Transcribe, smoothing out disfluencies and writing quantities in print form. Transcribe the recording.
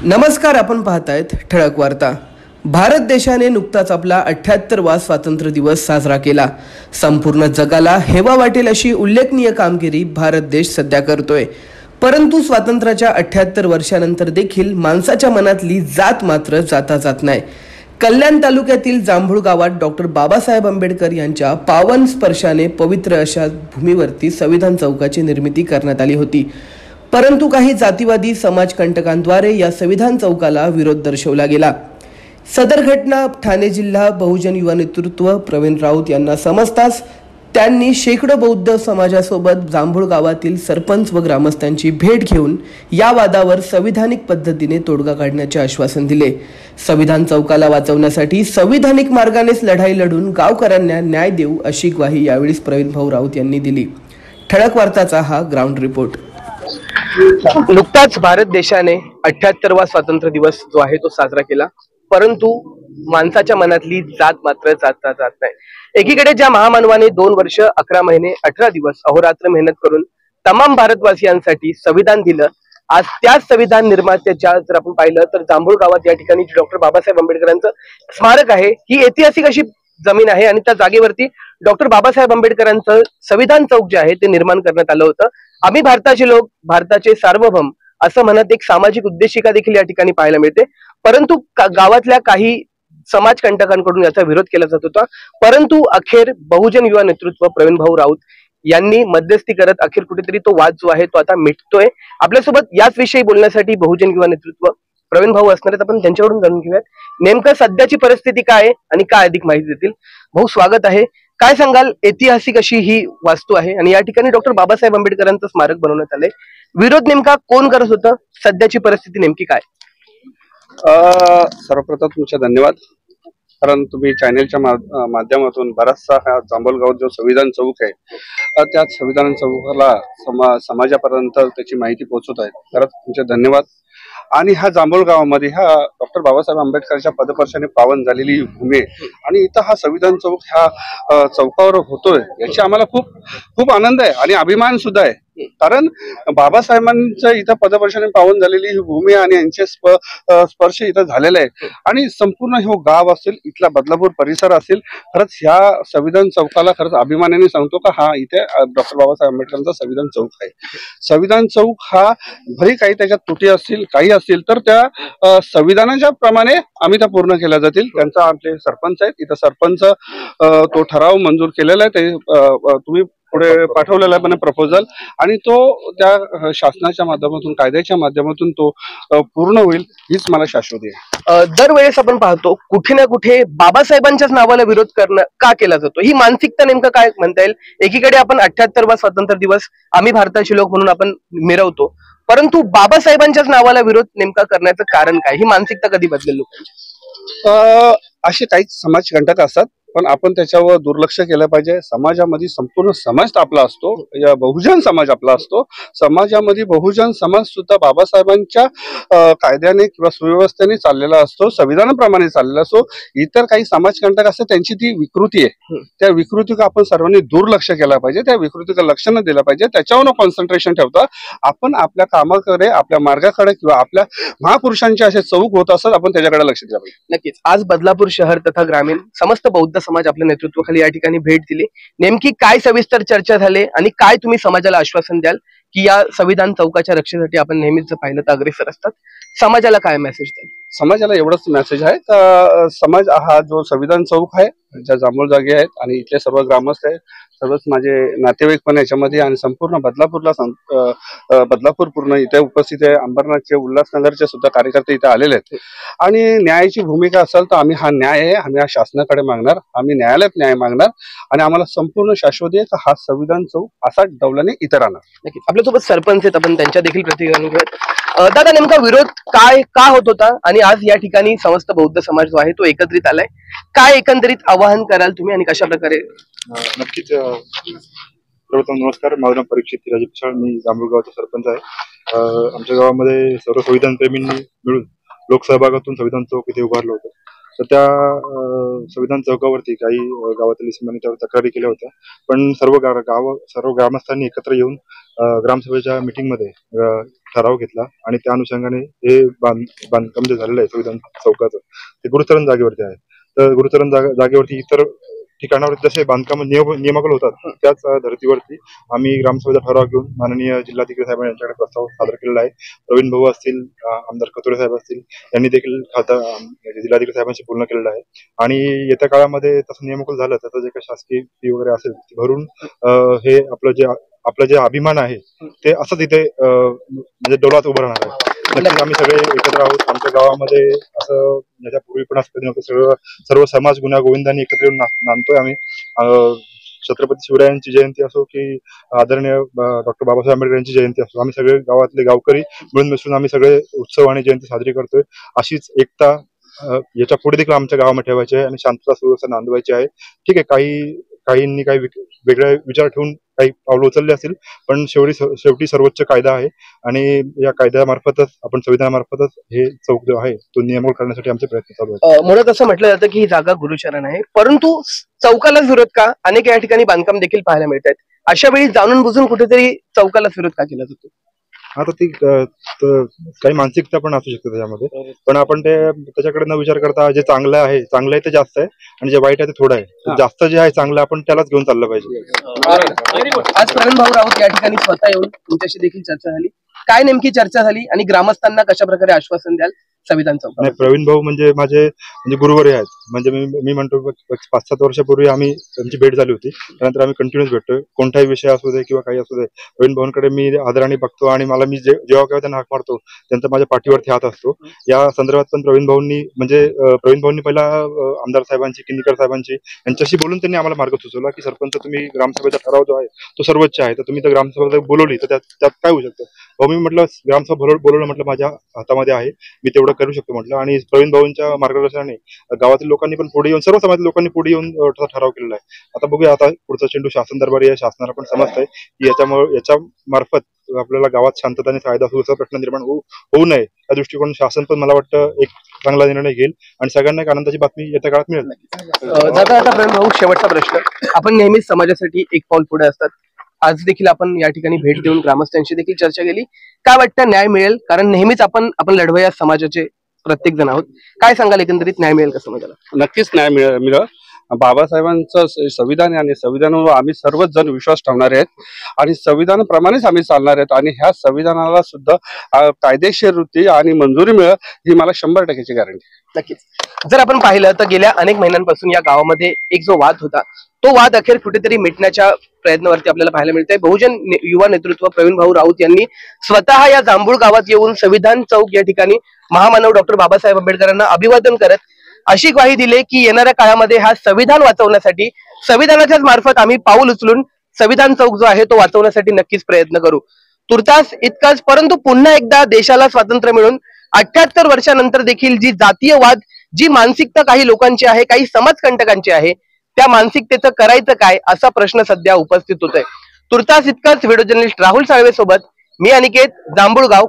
नमस्कार, आपण पाहतायत ठळक वार्ता। भारत देशाने नुकताच आपला 78वा स्वातंत्र्य दिवस साजरा केला। संपूर्ण जगाला हेवा वाटेल अशी उल्लेखनीय कामगिरी भारत देश सध्या करतोय। परंतु स्वातंत्र्याच्या 78 वर्षानंतर देखील माणसाच्या मनातली जात मात्र जाता जात नाही। कल्याण तालुक्यातील जांभूळ गावात डॉक्टर बाबासाहेब आंबेडकर यांच्या पावन स्पर्शाने पवित्र अशा भूमीवरती संविधान चौकाची निर्मिती करण्यात आली होती। परंतु काही जातीवादी समाजकंटकांद्वारे या संविधान चौकाला विरोध दर्शवला गेला। सदर घटना ठाणे जिल्हा बहुजन युवा नेतृत्व प्रवीण राऊत यांना समजताच त्यांनी शेकडो बौद्ध समाजासोबत जांभूळ गावातील सरपंच व ग्रामस्थांची भेट घेऊन या वादावर संविधानिक पद्धतीने तोडगा काढण्याचे आश्वासन दिले। संविधान चौकाला वाचवण्यासाठी संविधानिक मार्गानेच लढाई लढून गावकऱ्यांना न्याय देऊ अशी ग्वाही यावेळी प्रवीण भाऊ राऊत यांनी दिली। ठळक वार्ताचा हा ग्राउंड रिपोर्ट। नुकताच भारत देशाने 78वा स्वातंत्र्य दिवस जो आहे तो साजरा केला, परंतु माणसाच्या मनातली जात मात्र जाता जात नाही। एकीकडे ज्या महामानवाने 2 वर्ष 11 महिने 18 दिवस अहोरात्र मेहनत करून तमाम भारतवासियांसाठी संविधान दिलं, आज त्याच संविधान निर्मात्याच्या जर आपण पाहिलं तर जांभूळ गावात या ठिकाणी डॉक्टर बाबासाहेब आंबेडकरांचं स्मारक आहे। ही ऐतिहासिक अशी जमीन आहे आणि त्या जागेवरती डॉक्टर बाबासाहेब आंबेडकरांचं संविधान चौक जे आहे ते निर्माण करण्यात आलं होतं। आम्ही भारताचे लोक, भारताचे सार्वभौम असं म्हणत एक सामाजिक उद्देशिका देखील या ठिकाणी पाहायला मिळते। परंतु गावातल्या काही समाजकंटकांकडून याचा विरोध केला जात होता, परंतु अखेर बहुजन युवा नेतृत्व प्रवीण भाऊ राऊत यांनी मध्यस्थी करत अखेर कुठेतरी तो वाद जो आहे तो आता मिटतोय। आपल्यासोबत याच विषयी बोलण्यासाठी बहुजन युवा नेतृत्व प्रवीण भाऊ असणार आहेत, आपण त्यांच्याकडून जाणून घेऊयात नेमकं सध्याची परिस्थिती काय आहे आणि काय अधिक माहिती देतील। भाऊ, स्वागत आहे। काय सांगाल, ऐतिहासिक अशी ही वास्तू आहे आणि या ठिकाणी डॉक्टर बाबासाहेब आंबेडकरांचं स्मारक बनवण्यात आलंय, विरोध नेमका कोण करत होतं, सध्याची परिस्थिती नेमकी काय? सर्वप्रथम तुमचे धन्यवाद, कारण तुम्ही चॅनेलच्या माध्यमातून बराचसा हा जांभूळगाव जो संविधान चौक आहे त्या संविधान चौकाला समाजापर्यंत त्याची माहिती पोहोचवत आहे। खरंच तुमचे धन्यवाद। आणि हा जांभूळ गावामध्ये हा डॉक्टर बाबासाहेब आंबेडकरच्या पदस्पर्शाने पावन झालेली भूमी आहे आणि इथं हा संविधान चौक ह्या चौकावर होतोय याची आम्हाला खूप खूप आनंद आहे आणि अभिमान सुद्धा आहे। कारण बाबासाहेबांच्या इथं पदस्पर्शाने पावन झालेली ही भूमी आणि यांचे स्पर्श इथं झालेला आहे आणि संपूर्ण हे गाव असेल, इथला बदलापूर परिसर असेल, खरंच ह्या संविधान चौकाला खरंच अभिमानाने सांगतो का हा इथे डॉक्टर बाबासाहेब आंबेडकरांचा संविधान चौक आहे। संविधान चौक हा भले काही त्याच्यात त्रुटी असतील, काही असतील, तर त्या संविधानाच्या प्रमाणे आम्ही त्या पूर्ण केल्या जातील। त्यांचा आमचे सरपंच आहेत, इथं सरपंच तो ठराव मंजूर केलेला आहे, ते तुम्ही पुढे पाठवलेला आहे पण प्रपोजल, आणि तो त्या शासनाच्या माध्यमातून कायद्याच्या माध्यमातून तो पूर्ण होईल हीच मला शाश्वती आहे। दरवेळेस आपण पाहतो कुठे ना कुठे बाबासाहेबांच्याच नावाला विरोध करणं का केला जातो, ही मानसिकता नेमकं काय म्हणता येईल? एकीकडे आपण 78वा स्वातंत्र्य दिवस आम्ही भारताचे लोक म्हणून आपण मिरवतो, परंतु बाबासाहेबांच्याच नावाला विरोध नेमका करण्याचं कारण काय? ही मानसिकता कधी बदलेल लोकांची? असे काही समाजकंटक असतात, पण आपण त्याच्यावर दुर्लक्ष केलं पाहिजे। समाजामध्ये संपूर्ण समाज आपला असतो, या बहुजन समाज आपला असतो। समाजामध्ये बहुजन समाज सुद्धा बाबासाहेबांच्या कायद्याने किंवा सुव्यवस्थेने चाललेला असतो, संविधानाप्रमाणे चाललेला असतो। इतर काही समाजकंटक असतात त्यांची ती विकृती आहे, त्या विकृतीला आपण सर्वांनी दुर्लक्ष केला पाहिजे, त्या विकृतीला लक्ष न दिलं पाहिजे, त्याच्यावर कॉन्सन्ट्रेशन ठेवता आपण आपल्या कामाकडे, आपल्या मार्गाकडे किंवा आपल्या महापुरुषांचे असे चौक होत असतात आपण त्याच्याकडे लक्ष दिलं पाहिजे। नक्कीच आज बदलापूर शहर तथा ग्रामीण समस्त बौद्ध समाज आपल्या नेतृत्वाखाली या ठिकाणी भेट दिली। नेमकी काय सविस्तर चर्चा झाली आणि काय तुम्ही समाजाला आश्वासन द्याल की या संविधान चौकाच्या रक्षेसाठी आपण नेहमीच पाहिलं तर अग्रेसर असतात, समाजाला काय मेसेज द्याल? समाजाला एवढंच मेसेज आहे का समाज हा जो संविधान चौक आहे, ज्या जांभूळ जागे आहेत आणि इथले सर्व ग्रामस्थ आहेत, सर्वच माझे नातेवाईक पण याच्यामध्ये आणि संपूर्ण बदलापूर पूर्ण इथे उपस्थित आहे। अंबरनाथचे, उल्हासनगरचे सुद्धा कार्यकर्ते इथे आलेले आहेत आणि न्यायाची भूमिका असेल तर आम्ही हा न्याय आहे, आम्ही हा शासनाकडे मागणार, आम्ही न्यायालयात न्याय मागणार आणि आम्हाला संपूर्ण शाश्वती आहे का हा संविधान चौक असा डौलाने इतर राहणार। नक्कीच आपल्यासोबत सरपंच आहेत, आपण त्यांच्या देखील प्रतिक्रिया घेऊयात। दादा, नेमका विरोध काय का होत होता आणि आज या ठिकाणी समस्त बौद्ध समाज जो आहे तो एकत्रित आलाय, काय एकंदरीत आवाहन कराल तुम्ही आणि कशा प्रकारे? नक्कीच सर्वप्रथम नमस्कार, माझं नाव परीक्षित राजीव पिसाळ, मी जांभूळ गावचा सरपंच आहे। आमच्या गावामध्ये सर्व संविधान प्रेमींनी मिळून लोकसहभागातून संविधान चौक इथे उभारलं होतं। तर त्या संविधान चौकावरती काही गावातील इसमांनी त्यावर तक्रारी केल्या होत्या, पण सर्व ग्रामस्थांनी एकत्र येऊन ग्रामसभेच्या मीटिंगमध्ये ठराव घेतला आणि त्या अनुषंगाने हे बांधकाम जे झालेलं आहे संविधान चौकाचं ते गुरुचरण जागेवरती आहे. तर गुरुचरण जागेवरती इतर ठिकाणावर जसे बांधकाम नियमावली होतात त्याच धर्तीवरती आम्ही ग्रामसभेचा ठराव घेऊन माननीय जिल्हाधिकारी साहेब यांच्याकडे प्रस्ताव सादर केलेला आहे. प्रवीण भाऊ असतील, आमदार कतोरे साहेब असतील, यांनी देखील जिल्हाधिकारी साहेबांशी बोलणं केलेलं आहे आणि येत्या काळामध्ये तसं नियमावली झालं तर जे काही शासकीय फी वगैरे असेल ती भरून हे आपलं जे अभिमान आहे ते असंच इथे म्हणजे डोलात उभं राहणार आहे. नक्कीच आम्ही सगळे एकत्र आहोत. आमच्या गावामध्ये असं याच्यापूर्वी पण असं कधी नव्हतं. सर्व समाज गुन्हा गोविंदांनी एकत्र येऊन नांदतोय आम्ही. छत्रपती शिवरायांची जयंती असो की आदरणीय डॉक्टर बाबासाहेब आंबेडकर यांची जयंती असो, आम्ही सगळे गावातले गावकरी मिळून मिसळून आम्ही सगळे उत्सव आणि जयंती साजरी करतोय. अशीच एकता याच्या पुढे देखील आमच्या गावामध्ये ठेवायची आहे आणि शांतता सुव्यवस्था नांदवायची आहे. ठीक आहे, काहींनी काही वेगळे विचार ठेवून काही पावलं उचलले असतील, पण शेवटी सर्वोच्च कायदा आहे आणि या कायद्यामार्फतच आपण संविधानामार्फतच हे चौक जो आहे तो नियमन करण्यासाठी आमचे प्रयत्न चालू आहेत. म्हणून असं म्हटलं जातं की ही जागा गुरुचरण आहे, परंतु चौकालाच विरोध का? अनेक या ठिकाणी बांधकाम देखील पाहायला मिळत आहेत. अशा वेळी जाणून बुजून कुठेतरी चौकाला विरोध का केला जातो? आता ती काही मानसिकता पण असू शकते त्याच्यामध्ये, पण आपण त्याच्याकडे न विचार करता जे चांगलं आहे ते जास्त आहे आणि जे वाईट आहे ते थोडं आहे. जास्त जे आहे चांगलं आपण त्यालाच घेऊन चाललं पाहिजे. आज प्रवीण भाऊ राऊत या ठिकाणी स्वतः येऊन तुमच्याशी देखील चर्चा झाली. काय नेमकी चर्चा झाली आणि ग्रामस्थांना कशा प्रकारे आश्वासन द्याल संविधान चौक? नाही, प्रवीण भाऊ म्हणजे माझे गुरुवर्य आहेत. म्हणजे मी म्हणतो 5-7 वर्षापूर्वी आम्ही त्यांची भेट झाली होती. त्यानंतर आम्ही कंटिन्यूस भेटतोय. कोणताही विषय असू दे किंवा काही असू दे, प्रवीण भाऊंकडे मी आदराने बघतो आणि मी जेव्हा केव्हा त्यांना हाक मारतो त्यांचा माझ्या पाठीवरती हात असतो. या संदर्भात पण प्रवीण भाऊंनी पहिला आमदार साहेबांची, किन्नीकर साहेबांची यांच्याशी बोलून त्यांनी आम्हाला मार्ग सुचवला की सरपंच तुम्ही ग्रामसभेचा ठराव जो आहे तो सर्वोच्च आहे, तर तुम्ही तर ग्रामसभा बोलवली तर त्यात काय होऊ शकतं. भाऊ मी म्हटलं ग्रामसभा बोलवलं म्हटलं माझ्या हातामध्ये आहे, मी तेवढं करू शकतो म्हटलं. आणि प्रवीण भाऊंच्या मार्गदर्शनाने गावातील लोकांनी पण पुढे येऊन, सर्व समाजातील लोकांनी पुढे येऊन ठराव केलेला आहे. आता बघूया, आता पुढचा चेंडू शासन दरबारी आहे. शासनाला पण समजतंय की याच्या मार्फत आपल्याला गावात शांतता आणि कायदा सुव्यवस्था प्रश्न निर्माण होऊ नये या दृष्टिकोन शासन पण मला वाटतं एक चांगला निर्णय घेईल आणि सगळ्यांना एक आनंदाची बातमी येत्या काळात मिळेल. दादा, आता प्रवीण भाऊ, शेवटचा प्रश्न. आपण नेहमीच समाजासाठी एक पाऊल पुढे असतात. आज देखील आपण या ठिकाणी भेट देऊन ग्रामस्थांशी देखील चर्चा केली. काय वाटतं, न्याय मिळेल? कारण नेहमीच आपण लढवया समाजाचे प्रत्येक जण आहोत. काय सांगाल, एकंदरीत न्याय मिळेल का समाजाला? नक्कीच न्याय मिळेल. बाबासाहेबांचं संविधान आहे आणि संविधानावर आम्ही सर्वच जण विश्वास ठेवणारे आहेत आणि संविधानाप्रमाणेच आम्ही चालणार आहेत आणि ह्या संविधानाला सुद्धा कायदेशीररित्या आणि मंजुरी मिळेल ही मला 100% गॅरंटी. नक्कीच. जर आपण पाहिलं तर गेल्या अनेक महिन्यांपासून या गावामध्ये एक जो वाद होता तो वाद अखेर कुठेतरी मिटण्याच्या प्रयत्नावरती आपल्याला पाहायला मिळतंय. बहुजन युवा नेतृत्व प्रवीण भाऊ राऊत यांनी स्वतः या जांभूळ गावात येऊन संविधान चौक या ठिकाणी महामानव डॉक्टर बाबासाहेब आंबेडकरांना अभिवादन करत अशी ग्वाही दिली की येणाऱ्या काळामध्ये हा संविधान वाचवण्यासाठी संविधानाच्याच मार्फत आम्ही पाऊल उचलून संविधान चौक जो आहे तो वाचवण्यासाठी नक्कीच प्रयत्न करू. तुर्तास इतकाच, परंतु पुन्हा एकदा देशाला स्वातंत्र्य मिळून 78 वर्षानंतर देखील जी जातीयवाद, जी मानसिकता काही लोकांची आहे, काही समाजकंटकांची आहे, त्या मानसिकतेचं करायचं काय असा प्रश्न सध्या उपस्थित होतोय. तुर्तास इतकाच. व्हिडिओ जर्नलिस्ट राहुल साळवे सोबत मी अनिकेत, जांभूळगाव.